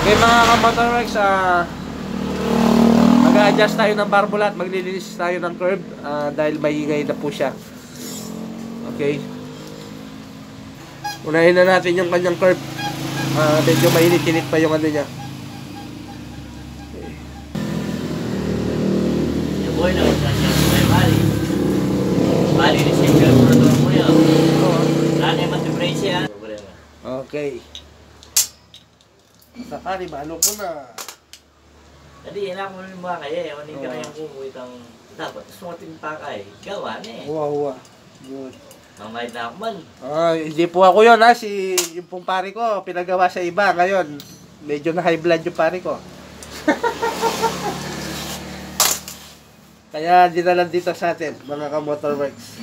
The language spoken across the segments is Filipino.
Okay mga kamotorworks, mag-a-adjust tayo ng barbula at maglilinis tayo ng curb dahil maingay na po siya. Okay. Unahin na natin yung kanyang curb. Medyo mainit-init pa yung ano niya. Yung boy na usan niya may mali. Mali ni single mo na doon mo yan. Lalo yung matibray siya. Okay. Sakali, malo ko na. Jadi, enak mo rin mga kaya. Maning ka na yung kumuit ang dapat. Sumating pa kay. Gawa na eh. Huwa. Good. Mamahid na ako man. Hindi po ako yun ha. Yung pong pari ko, pinagawa sa iba. Ngayon, medyo na high blood yung pari ko. Kaya dinalan dito sa atin, mga ka-motorworks.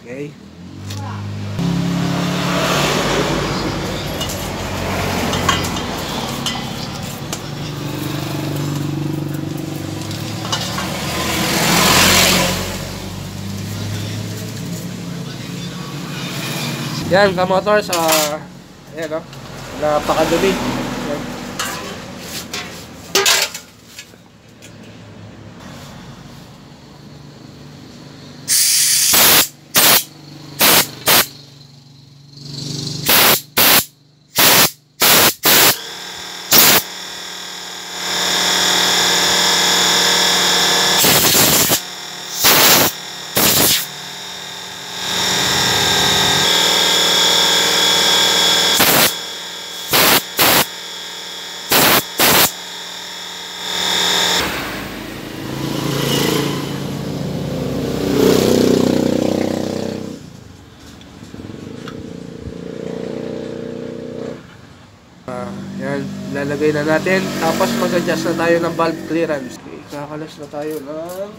Okay. Yan, ka-motors, ayan o, napakadumi. Yan. Yan, lalagay na natin. Tapos mag-adjust na tayo ng valve clearance. Okay, kakalas na tayo ng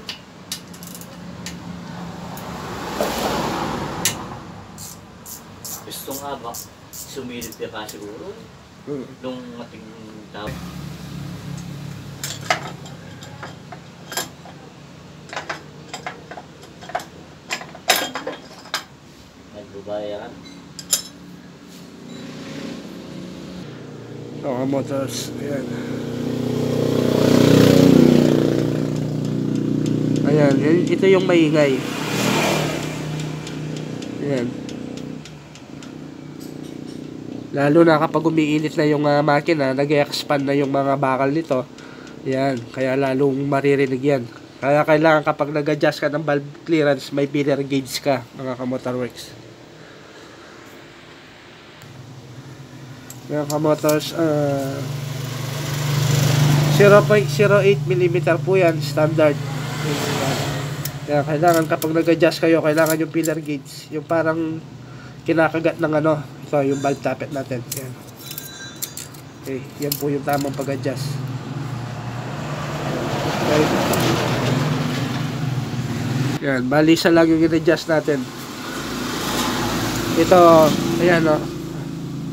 Gusto nga ba? Sumilip ka pa siguro. Nung mating tao. Nagbabayan. motors. Ayan. Ayan, ito yung maingay. Ayan. Lalo na kapag umiinit na yung makina, nag-expand na yung mga bakal nito. Ayan, kaya lalong maririnig yan. Kaya kailangan kapag nag-adjust ka ng valve clearance, may filler gauge ka, mga ka-motorworks. Mga ka-motors, 0.08mm po yan, standard. Kaya kailangan kapag nag-adjust kayo, kailangan yung filler gauge, yung parang kinakagat ng ano, ito yung valve tappet natin. Yan. Okay, yan po yung tamang pag-adjust. Okay. Yan, balisa lang yung i-adjust natin. Ito, ayan o.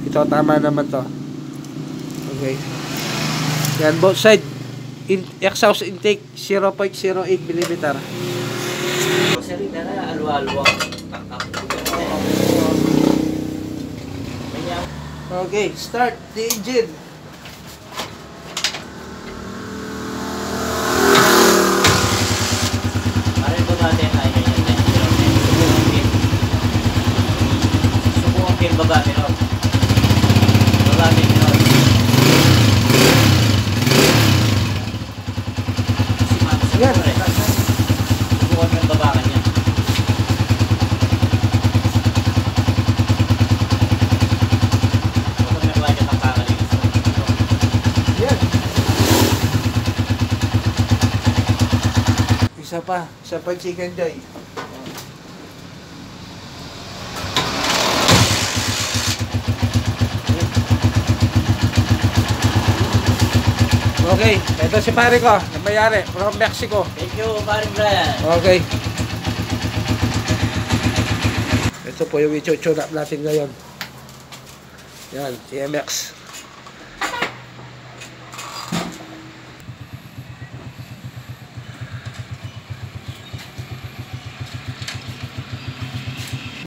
Ito, tama naman to. Okay. Yan, both side. Exhaust intake, 0.08mm. Salita na, alwa-alwa. Okay, start the engine. Parin ko natin ay subukan pin baba pero baba din pero si Ma'am subukan pin baba kanya. Isa pa chicken joy. Okay, ito si pare ko, namayari, from Mexico. Thank you, Paring Brian. Okay. Ito po yung i-tune up natin ngayon. Yan, TMX.